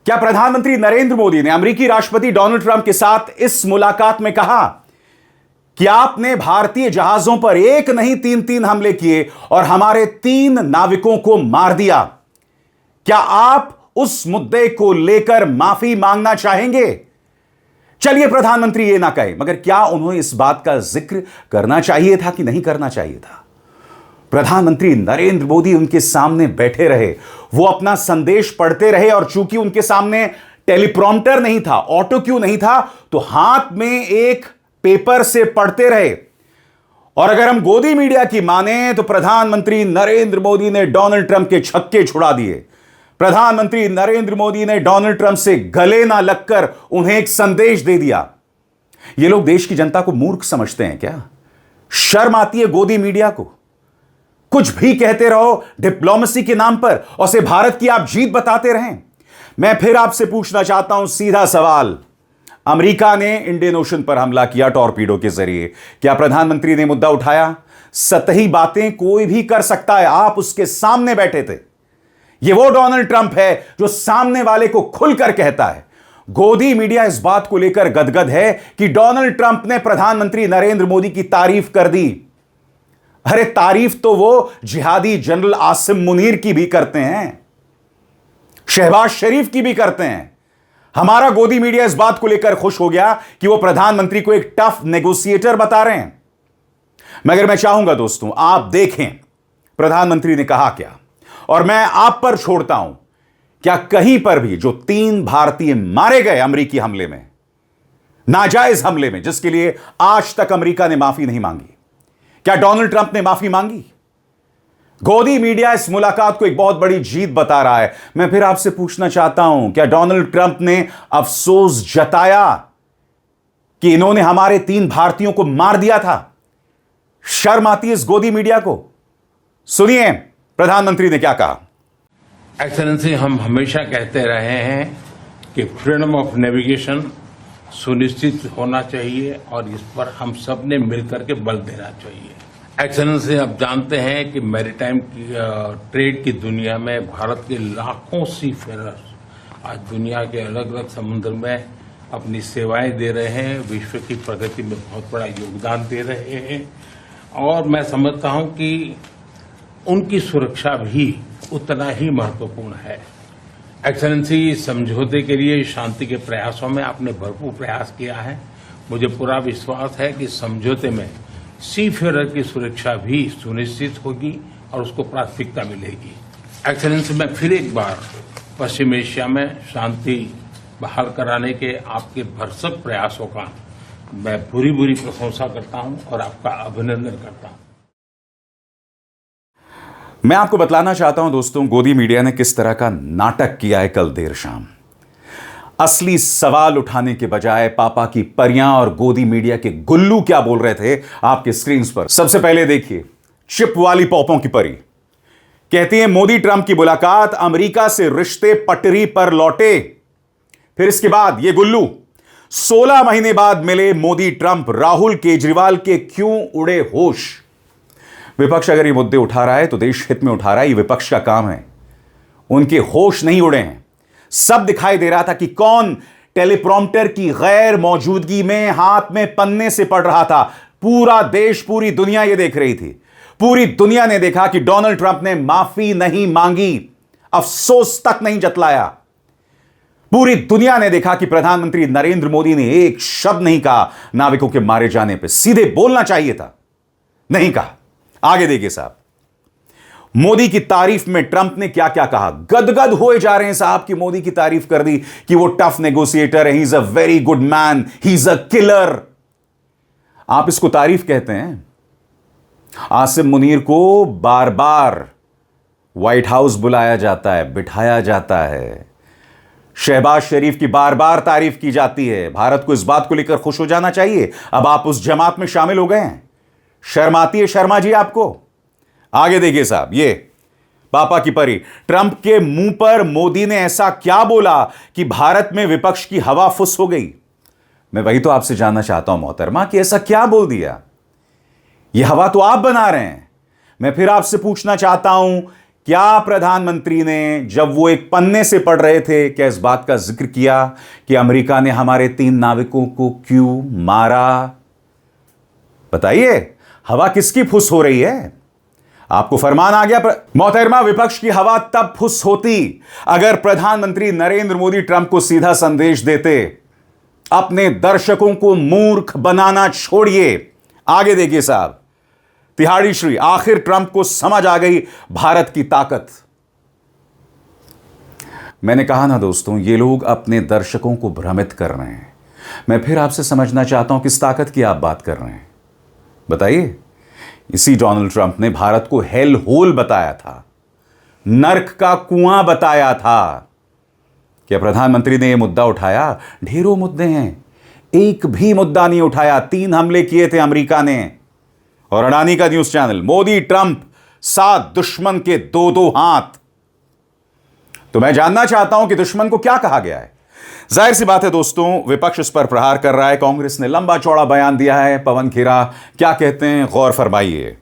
क्या प्रधानमंत्री नरेंद्र मोदी ने अमेरिकी राष्ट्रपति डोनाल्ड ट्रंप के साथ इस मुलाकात में कहा कि आपने भारतीय जहाजों पर एक नहीं तीन तीन हमले किए और हमारे 3 नाविकों को मार दिया? क्या आप उस मुद्दे को लेकर माफी मांगना चाहेंगे? चलिए, प्रधानमंत्री ये ना कहे, मगर क्या उन्हें इस बात का जिक्र करना चाहिए था कि नहीं करना चाहिए था? प्रधानमंत्री नरेंद्र मोदी उनके सामने बैठे रहे, वो अपना संदेश पढ़ते रहे और चूंकि उनके सामने टेलीप्रॉम्प्टर नहीं था, ऑटो क्यू नहीं था, तो हाथ में एक पेपर से पढ़ते रहे। और अगर हम गोदी मीडिया की माने तो प्रधानमंत्री नरेंद्र मोदी ने डोनाल्ड ट्रंप के छक्के छुड़ा दिए। प्रधानमंत्री नरेंद्र मोदी ने डोनाल्ड ट्रंप से गले ना लगकर उन्हें एक संदेश दे दिया। ये लोग देश की जनता को मूर्ख समझते हैं क्या? शर्म आती है गोदी मीडिया को? कुछ भी कहते रहो डिप्लोमेसी के नाम पर और से भारत की आप जीत बताते रहें। मैं फिर आपसे पूछना चाहता हूं सीधा सवाल। अमेरिका ने इंडियन ओशन पर हमला किया टॉर्पीडो के जरिए, क्या प्रधानमंत्री ने मुद्दा उठाया? सतही बातें कोई भी कर सकता है, आप उसके सामने बैठे थे। यह वो डोनाल्ड ट्रंप है जो सामने वाले को खुलकर कहता है। गोदी मीडिया इस बात को लेकर गदगद है कि डोनाल्ड ट्रंप ने प्रधानमंत्री नरेंद्र मोदी की तारीफ कर दी। अरे, तारीफ तो वो जिहादी जनरल आसिम मुनीर की भी करते हैं, शहबाज शरीफ की भी करते हैं। हमारा गोदी मीडिया इस बात को लेकर खुश हो गया कि वो प्रधानमंत्री को एक टफ नेगोशिएटर बता रहे हैं। मगर मैं चाहूंगा दोस्तों, आप देखें प्रधानमंत्री ने कहा क्या, और मैं आप पर छोड़ता हूं, क्या कहीं पर भी जो 3 भारतीय मारे गए अमेरिकी हमले में, नाजायज हमले में, जिसके लिए आज तक अमेरिका ने माफी नहीं मांगी, क्या डोनाल्ड ट्रंप ने माफी मांगी? गोदी मीडिया इस मुलाकात को एक बहुत बड़ी जीत बता रहा है। मैं फिर आपसे पूछना चाहता हूं, क्या डोनाल्ड ट्रंप ने अफसोस जताया कि इन्होंने हमारे 3 भारतीयों को मार दिया था? शर्म आती है इस गोदी मीडिया को? सुनिए प्रधानमंत्री ने क्या कहा। एक्सेलेंसी, हम हमेशा कहते रहे हैं कि फ्रीडम ऑफ नेविगेशन सुनिश्चित होना चाहिए और इस पर हम सब ने मिलकर के बल देना चाहिए। एक्सेलेंसी, आप जानते हैं कि मैरीटाइम ट्रेड की दुनिया में भारत के लाखों सीफेरर्स आज दुनिया के अलग अलग समुद्र में अपनी सेवाएं दे रहे हैं, विश्व की प्रगति में बहुत बड़ा योगदान दे रहे हैं और मैं समझता हूं कि उनकी सुरक्षा भी उतना ही महत्वपूर्ण है। एक्सेलेंसी, समझौते के लिए शांति के प्रयासों में आपने भरपूर प्रयास किया है। मुझे पूरा विश्वास है कि समझौते में सीफेरर की सुरक्षा भी सुनिश्चित होगी और उसको प्राथमिकता मिलेगी। एक्सेलेंसी, मैं फिर एक बार पश्चिम एशिया में शांति बहाल कराने के आपके भरसक प्रयासों का मैं पूरी प्रशंसा करता हूं और आपका अभिनंदन करता हूं। मैं आपको बतलाना चाहता हूं दोस्तों, गोदी मीडिया ने किस तरह का नाटक किया है कल देर शाम। असली सवाल उठाने के बजाय पापा की परियां और गोदी मीडिया के गुल्लू क्या बोल रहे थे आपके स्क्रीन पर। सबसे पहले देखिए, चिप वाली पॉपों की परी कहती है मोदी ट्रंप की मुलाकात, अमेरिका से रिश्ते पटरी पर लौटे। फिर इसके बाद ये गुल्लू, 16 महीने बाद मिले मोदी ट्रंप, राहुल केजरीवाल के क्यों उड़े होश। विपक्ष अगर ये मुद्दे उठा रहा है तो देश हित में उठा रहा है, ये विपक्ष का काम है। उनके होश नहीं उड़े हैं। सब दिखाई दे रहा था कि कौन टेलीप्रॉम्प्टर की गैर मौजूदगी में हाथ में पन्ने से पढ़ रहा था। पूरा देश, पूरी दुनिया ये देख रही थी। पूरी दुनिया ने देखा कि डोनाल्ड ट्रंप ने माफी नहीं मांगी, अफसोस तक नहीं जतलाया। पूरी दुनिया ने देखा कि प्रधानमंत्री नरेंद्र मोदी ने एक शब्द नहीं कहा नाविकों के मारे जाने पर। सीधे बोलना चाहिए था, नहीं कहा। आगे देखिए साहब, मोदी की तारीफ में ट्रंप ने क्या क्या कहा। गदगद होए जा रहे हैं साहब कि मोदी की तारीफ कर दी कि वो टफ नेगोशिएटर है, he is a very good man, he is a killer. आप इसको तारीफ कहते हैं? आसिम मुनीर को बार बार व्हाइट हाउस बुलाया जाता है, बिठाया जाता है। शहबाज शरीफ की बार बार तारीफ की जाती है। भारत को इस बात को लेकर खुश हो जाना चाहिए। अब आप उस जमात में शामिल हो गए हैं। शर्म आती है शर्मा जी आपको? आगे देखिए साहब, ये पापा की परी, ट्रंप के मुंह पर मोदी ने ऐसा क्या बोला कि भारत में विपक्ष की हवा फुस हो गई। मैं वही तो आपसे जानना चाहता हूं मोहतरमा कि ऐसा क्या बोल दिया। यह हवा तो आप बना रहे हैं। मैं फिर आपसे पूछना चाहता हूं क्या प्रधानमंत्री ने, जब वो एक पन्ने से पढ़ रहे थे, क्या इस बात का जिक्र किया कि अमेरिका ने हमारे 3 नाविकों को क्यों मारा? बताइए, हवा किसकी फुस हो रही है? आपको फरमान आ गया? मोहतरमा, विपक्ष की हवा तब फुस होती अगर प्रधानमंत्री नरेंद्र मोदी ट्रंप को सीधा संदेश देते, अपने दर्शकों को मूर्ख बनाना छोड़िए। आगे देखिए साहब, तिहाड़ी श्री, आखिर ट्रंप को समझ आ गई भारत की ताकत। मैंने कहा ना दोस्तों, ये लोग अपने दर्शकों को भ्रमित कर रहे हैं। मैं फिर आपसे समझना चाहता हूं, किस ताकत की आप बात कर रहे हैं? बताइए। इसी डोनाल्ड ट्रंप ने भारत को हेल होल बताया था, नर्क का कुआं बताया था। क्या प्रधानमंत्री ने यह मुद्दा उठाया? ढेरों मुद्दे हैं, एक भी मुद्दा नहीं उठाया। 3 हमले किए थे अमेरिका ने। और अडानी का न्यूज चैनल, मोदी ट्रंप 7 दुश्मन के 2-2 हाथ। तो मैं जानना चाहता हूं कि दुश्मन को क्या कहा गया है। जाहिर सी बात है दोस्तों, विपक्ष इस पर प्रहार कर रहा है। कांग्रेस ने लंबा चौड़ा बयान दिया है। पवन खेरा क्या कहते हैं, गौर फरमाइए।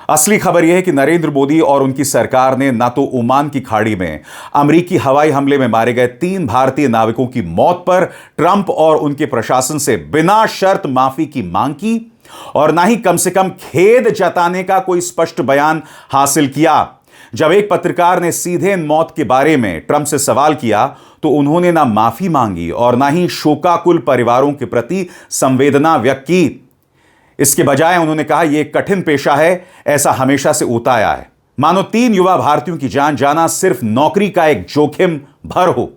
असली खबर यह है कि नरेंद्र मोदी और उनकी सरकार ने न तो ओमान की खाड़ी में अमेरिकी हवाई हमले में मारे गए 3 भारतीय नाविकों की मौत पर ट्रंप और उनके प्रशासन से बिना शर्त माफी की मांग की, और ना ही कम से कम खेद जताने का कोई स्पष्ट बयान हासिल किया। जब एक पत्रकार ने सीधे इन मौत के बारे में ट्रंप से सवाल किया तो उन्होंने ना माफी मांगी और ना ही शोकाकुल परिवारों के प्रति संवेदना व्यक्त की। इसके बजाय उन्होंने कहा, यह एक कठिन पेशा है, ऐसा हमेशा से होता आया है। मानो 3 युवा भारतीयों की जान जाना सिर्फ नौकरी का एक जोखिम भर हो,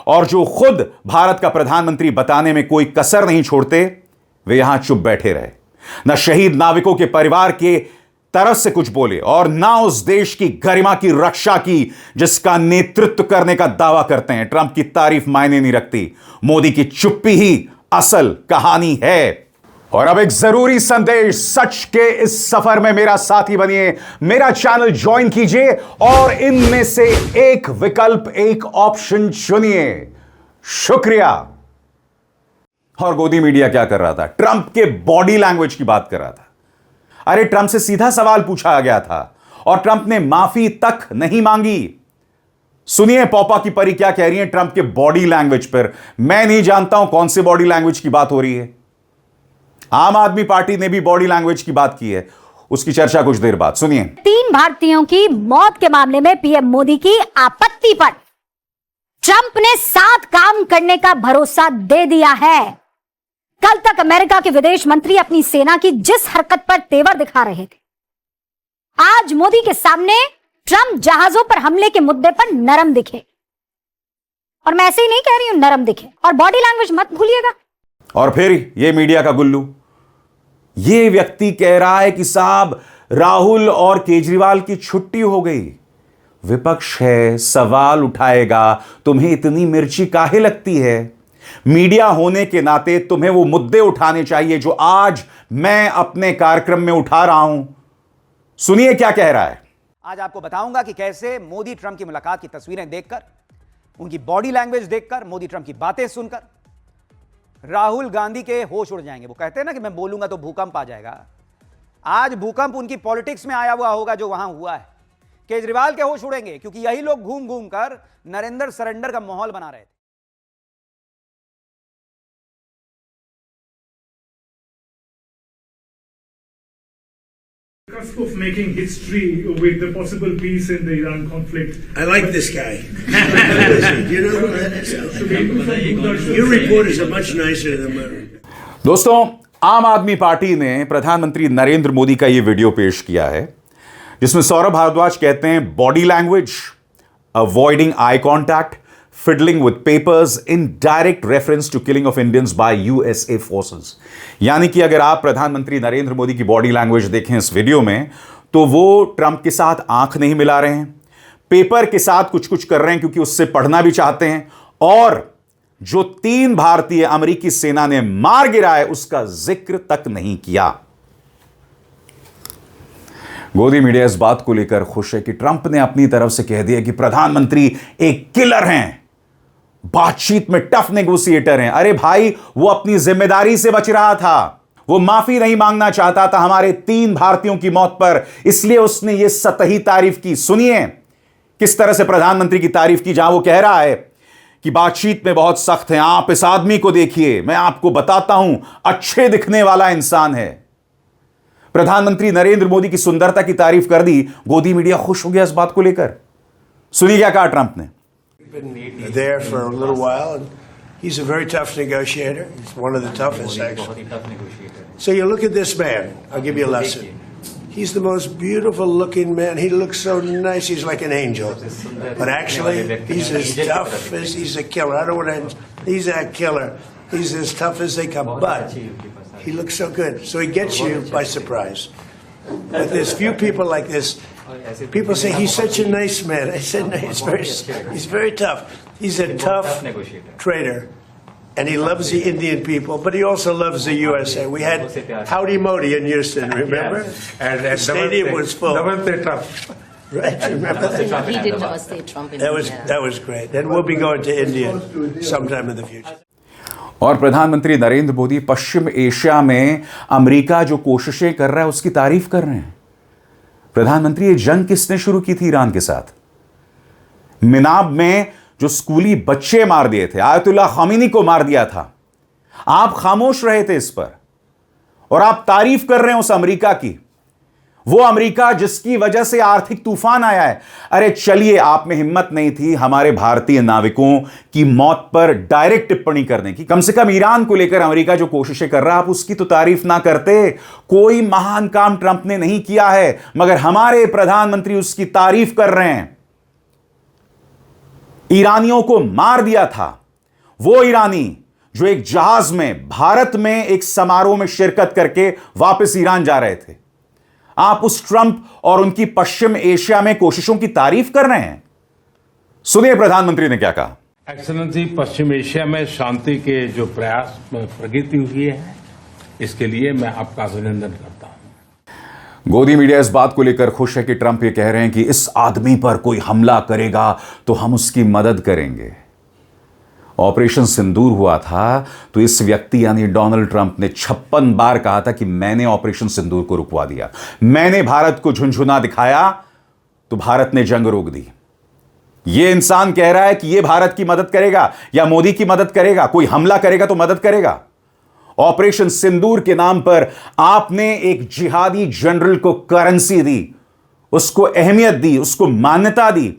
और जो खुद भारत का प्रधानमंत्री बताने में कोई कसर नहीं छोड़ते, वे यहां चुप बैठे रहे। न शहीद नाविकों के परिवार के तरफ से कुछ बोले और ना उस देश की गरिमा की रक्षा की जिसका नेतृत्व करने का दावा करते हैं। ट्रंप की तारीफ मायने नहीं रखती, मोदी की चुप्पी ही असल कहानी है। और अब एक जरूरी संदेश, सच के इस सफर में मेरा साथी बनिए, मेरा चैनल ज्वाइन कीजिए और इनमें से एक विकल्प, एक ऑप्शन चुनिए। शुक्रिया। और गोदी मीडिया क्या कर रहा था? ट्रंप के बॉडी लैंग्वेज की बात कर रहा था। अरे, ट्रंप से सीधा सवाल पूछा गया था और ट्रंप ने माफी तक नहीं मांगी। सुनिए पौपा की परी क्या कह रही है ट्रंप के बॉडी लैंग्वेज पर। मैं नहीं जानता हूं कौन से बॉडी लैंग्वेज की बात हो रही है। आम आदमी पार्टी ने भी बॉडी लैंग्वेज की बात की है, उसकी चर्चा कुछ देर बाद। सुनिए। 3 भारतीयों की मौत के मामले में पीएम मोदी की आपत्ति पर ट्रंप ने साथ काम करने का भरोसा दे दिया है। कल तक अमेरिका के विदेश मंत्री अपनी सेना की जिस हरकत पर तेवर दिखा रहे थे, आज मोदी के सामने ट्रंप जहाजों पर हमले के मुद्दे पर नरम दिखे। और मैं ऐसे ही नहीं कह रही हूं नरम दिखे, और बॉडी लैंग्वेज मत भूलिएगा। और फिर ये मीडिया का गुल्लू, ये व्यक्ति कह रहा है कि साहब राहुल और केजरीवाल की छुट्टी हो गई। विपक्ष है, सवाल उठाएगा, तुम्हें इतनी मिर्ची काहे लगती है? मीडिया होने के नाते तुम्हें वो मुद्दे उठाने चाहिए जो आज मैं अपने कार्यक्रम में उठा रहा हूं। सुनिए क्या कह रहा है। आज आपको बताऊंगा कि कैसे मोदी ट्रंप की मुलाकात की तस्वीरें देखकर, उनकी बॉडी लैंग्वेज देखकर, मोदी ट्रंप की बातें सुनकर राहुल गांधी के होश उड़ जाएंगे। वो कहते हैं ना कि मैं बोलूंगा तो भूकंप आ जाएगा। आज भूकंप उनकी पॉलिटिक्स में आया हुआ होगा जो वहां हुआ है। केजरीवाल के होश उड़ेंगे क्योंकि यही लोग घूम घूम कर नरेंद्र सरेंडर का माहौल बना रहे थे। Cusp of making history with the possible peace in the Iran conflict. I like this guy. You know, your reporters are much nicer than mine. दोस्तों, आम आदमी पार्टी ने प्रधानमंत्री नरेंद्र मोदी का यह वीडियो पेश किया है जिसमें सौरभ भारद्वाज कहते हैं body language, avoiding eye contact, fiddling with papers in direct reference to killing of Indians by USA forces। यानी कि अगर आप प्रधानमंत्री नरेंद्र मोदी की बॉडी लैंग्वेज देखें इस वीडियो में, तो वो ट्रंप के साथ आंख नहीं मिला रहे हैं, पेपर के साथ कुछ कुछ कर रहे हैं क्योंकि उससे पढ़ना भी चाहते हैं, और जो 3 भारतीय अमेरिकी सेना ने मार गिराए उसका जिक्र तक नहीं किया। गोदी मीडिया इस बात को लेकर खुश है कि ट्रंप ने अपनी तरफ से कह दिया कि प्रधानमंत्री एक किलर हैं, बातचीत में टफ नेगोशिएटर हैं। अरे भाई, वो अपनी जिम्मेदारी से बच रहा था, वो माफी नहीं मांगना चाहता था हमारे 3 भारतीयों की मौत पर, इसलिए उसने ये सतही तारीफ की। सुनिए किस तरह से प्रधानमंत्री की तारीफ की, जहां वो कह रहा है कि बातचीत में बहुत सख्त है, आप इस आदमी को देखिए, मैं आपको बताता हूं अच्छे दिखने वाला इंसान है। प्रधानमंत्री नरेंद्र मोदी की सुंदरता की तारीफ कर दी, गोदी मीडिया खुश हो गया इस बात को लेकर। सुनिए क्या कहा ट्रंप ने। There for a little while, and he's a very tough negotiator. He's one of the toughest, actually. So you look at this man. I'll give you a lesson. He's the most beautiful looking man. He looks so nice. He's like an angel. But actually, he's as tough as he's a killer. I don't want to. He's a killer. He's as tough as they come. But he looks so good. So he gets you by surprise. But there's few people like this. People say he's such a nice man. I said no, he's very tough. He's a tough trader. And he loves the Indian people, but he also loves the USA. We had Howdy Modi in Houston, remember? And the stadium was full. Namaste Trump. Right, remember? He did Namaste Trump in India. That was great. And we'll be going to India sometime in the future. और प्रधानमंत्री नरेंद्र मोदी पश्चिम Asia में America जो कोशिशें कर रहा है उसकी तारीफ कर रहे हैं। प्रधानमंत्री, ये जंग किसने शुरू की थी ईरान के साथ? मिनाब में जो स्कूली बच्चे मार दिए थे, आयतुल्लाह खामेनी को मार दिया था, आप खामोश रहे थे इस पर, और आप तारीफ कर रहे हैं उस अमेरिका की, वो अमेरिका जिसकी वजह से आर्थिक तूफान आया है। अरे चलिए, आप में हिम्मत नहीं थी हमारे भारतीय नाविकों की मौत पर डायरेक्ट टिप्पणी करने की। कम से कम ईरान को लेकर अमेरिका जो कोशिशें कर रहा है, आप उसकी तो तारीफ ना करते। कोई महान काम ट्रंप ने नहीं किया है, मगर हमारे प्रधानमंत्री उसकी तारीफ कर रहे हैं। ईरानियों को मार दिया था वो ईरानी जो एक जहाज में भारत में एक समारोह में शिरकत करके वापस ईरान जा रहे थे। आप उस ट्रंप और उनकी पश्चिम एशिया में कोशिशों की तारीफ कर रहे हैं। सुनिए प्रधानमंत्री ने क्या कहा। एक्सेलेंसी, पश्चिम एशिया में शांति के जो प्रयास में प्रगति हुई है, इसके लिए मैं आपका अभिनंदन करता हूं। गोदी मीडिया इस बात को लेकर खुश है कि ट्रंप ये कह रहे हैं कि इस आदमी पर कोई हमला करेगा तो हम उसकी मदद करेंगे। ऑपरेशन सिंदूर हुआ था तो इस व्यक्ति यानी डोनाल्ड ट्रंप ने 56 बार कहा था कि मैंने ऑपरेशन सिंदूर को रुकवा दिया, मैंने भारत को झुनझुना दिखाया तो भारत ने जंग रोक दी। यह इंसान कह रहा है कि यह भारत की मदद करेगा या मोदी की मदद करेगा, कोई हमला करेगा तो मदद करेगा। ऑपरेशन सिंदूर के नाम पर आपने एक जिहादी जनरल को करेंसी दी, उसको अहमियत दी, उसको मान्यता दी,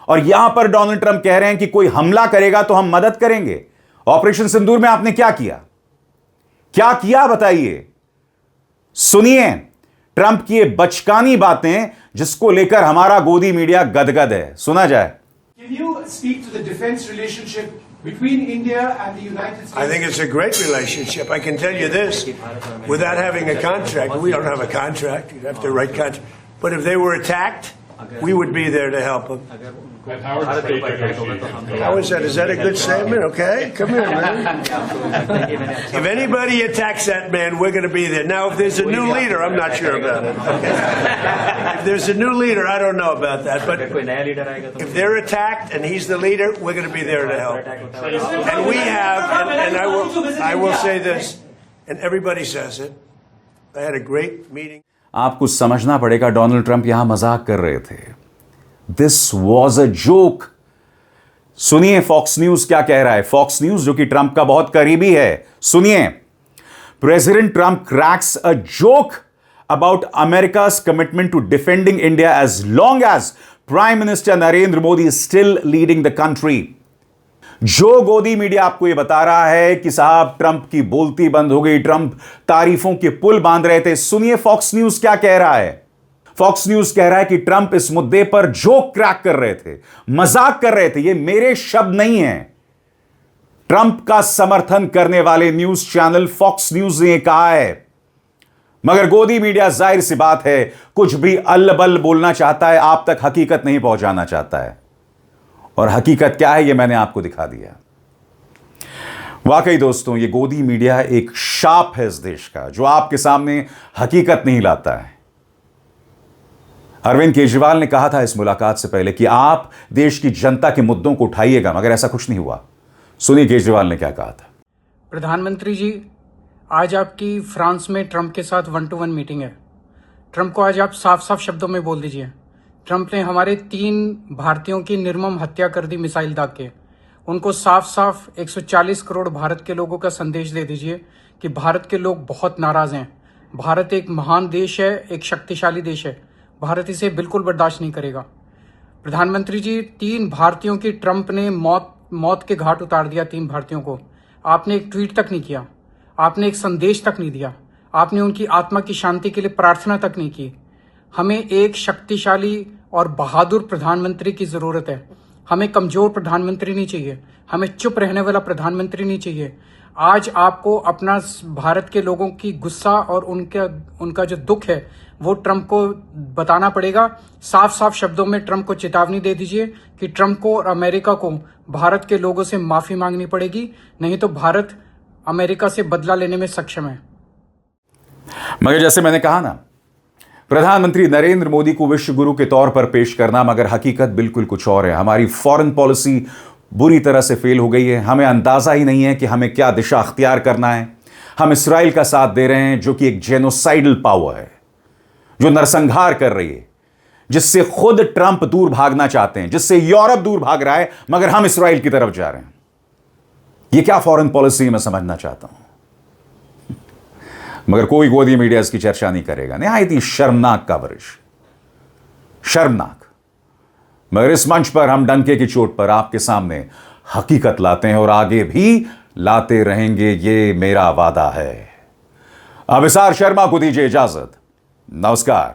और यहां पर डोनाल्ड ट्रंप कह रहे हैं कि कोई हमला करेगा तो हम मदद करेंगे। ऑपरेशन सिंदूर में आपने क्या किया, क्या किया बताइए। सुनिए ट्रंप की ये बचकानी बातें जिसको लेकर हमारा गोदी मीडिया गदगद है। सुना जाए। Can you speak to the defense relationship between India and the United States? I think it's a great relationship. I can tell you this, without having a contract, we don't have a contract, you have to write contract, but if they were attacked, we would be there to help them. How is that? Is that a good statement? Okay, come here, man. If anybody attacks that man, we're going to be there. Now, if there's a new leader, I'm not sure about it. Okay? If there's a new leader, I don't know about that. But if they're attacked and he's the leader, we're going to be there to help. And we have, and I will say this, and everybody says it. I had a great meeting. आपको समझना पड़ेगा, Donald Trump यहां मजाक कर रहे थे। This was a joke. सुनिए fox news क्या कह रहा है। फॉक्स न्यूज जो कि ट्रंप का बहुत करीबी है, सुनिए। President Trump cracks a joke about America's commitment to defending India as long as prime minister Narendra Modi still leading the country. जो गोदी मीडिया आपको यह बता रहा है कि साहब ट्रंप की बोलती बंद हो गई, ट्रंप तारीफों के पुल बांध रहे थे, सुनिए फॉक्स न्यूज क्या कह रहा है। फॉक्स न्यूज कह रहा है कि ट्रंप इस मुद्दे पर जोक क्रैक कर रहे थे, मजाक कर रहे थे। ये मेरे शब्द नहीं हैं, ट्रंप का समर्थन करने वाले न्यूज चैनल फॉक्स न्यूज ने कहा है। मगर गोदी मीडिया जाहिर सी बात है कुछ भी अल्लबल बोलना चाहता है, आप तक हकीकत नहीं पहुंचाना चाहता है। और हकीकत क्या है, यह मैंने आपको दिखा दिया। वाकई दोस्तों, यह गोदी मीडिया एक शाप है इस देश का, जो आपके सामने हकीकत नहीं लाता है। अरविंद केजरीवाल ने कहा था इस मुलाकात से पहले कि आप देश की जनता के मुद्दों को उठाइएगा, मगर ऐसा कुछ नहीं हुआ। सुनिए केजरीवाल ने क्या कहा था। प्रधानमंत्री जी, आज आपकी फ्रांस में ट्रंप के साथ 1-to-1 मीटिंग है। ट्रंप को आज आप साफ साफ शब्दों में बोल दीजिए ट्रंप ने हमारे 3 भारतीयों की निर्मम हत्या कर दी मिसाइल दाग के। उनको साफ साफ 140 करोड़ भारत के लोगों का संदेश दे दीजिए कि भारत के लोग बहुत नाराज हैं। भारत एक महान देश है, एक शक्तिशाली देश है। भारत इसे बिल्कुल बर्दाश्त नहीं करेगा। प्रधानमंत्री जी, 3 भारतीयों की ट्रंप ने मौत के घाट उतार दिया। 3 भारतीयों को आपने एक ट्वीट तक नहीं किया, आपने एक संदेश तक नहीं दिया, आपने उनकी आत्मा की शांति के लिए प्रार्थना तक नहीं की। हमें एक शक्तिशाली और बहादुर प्रधानमंत्री की जरूरत है। हमें कमजोर प्रधानमंत्री नहीं चाहिए, हमें चुप रहने वाला प्रधानमंत्री नहीं चाहिए। आज आपको अपना भारत के लोगों की गुस्सा और उनका जो दुख है वो ट्रंप को बताना पड़ेगा। साफ साफ शब्दों में ट्रंप को चेतावनी दे दीजिए कि ट्रंप को और अमेरिका को भारत के लोगों से माफी मांगनी पड़ेगी, नहीं तो भारत अमेरिका से बदला लेने में सक्षम है। मगर जैसे मैंने कहा ना, प्रधानमंत्री नरेंद्र मोदी को विश्व गुरु के तौर पर पेश करना, मगर हकीकत बिल्कुल कुछ और है। हमारी फॉरेन पॉलिसी बुरी तरह से फेल हो गई है। हमें अंदाजा ही नहीं है कि हमें क्या दिशा अख्तियार करना है। हम इस्राइल का साथ दे रहे हैं, जो कि एक जेनोसाइडल पावर है, जो नरसंहार कर रही है, जिससे खुद ट्रंप दूर भागना चाहते हैं, जिससे यूरोप दूर भाग रहा है, मगर हम इस्राइल की तरफ जा रहे हैं। यह क्या फॉरेन पॉलिसी मैं समझना चाहता हूं। मगर कोई गोदी मीडिया इसकी चर्चा नहीं करेगा। निहायत ही शर्मनाक कवरेज, शर्मनाक। मगर इस मंच पर हम डंके की चोट पर आपके सामने हकीकत लाते हैं और आगे भी लाते रहेंगे, ये मेरा वादा है। अभिसार शर्मा को दीजिए इजाजत। नमस्कार।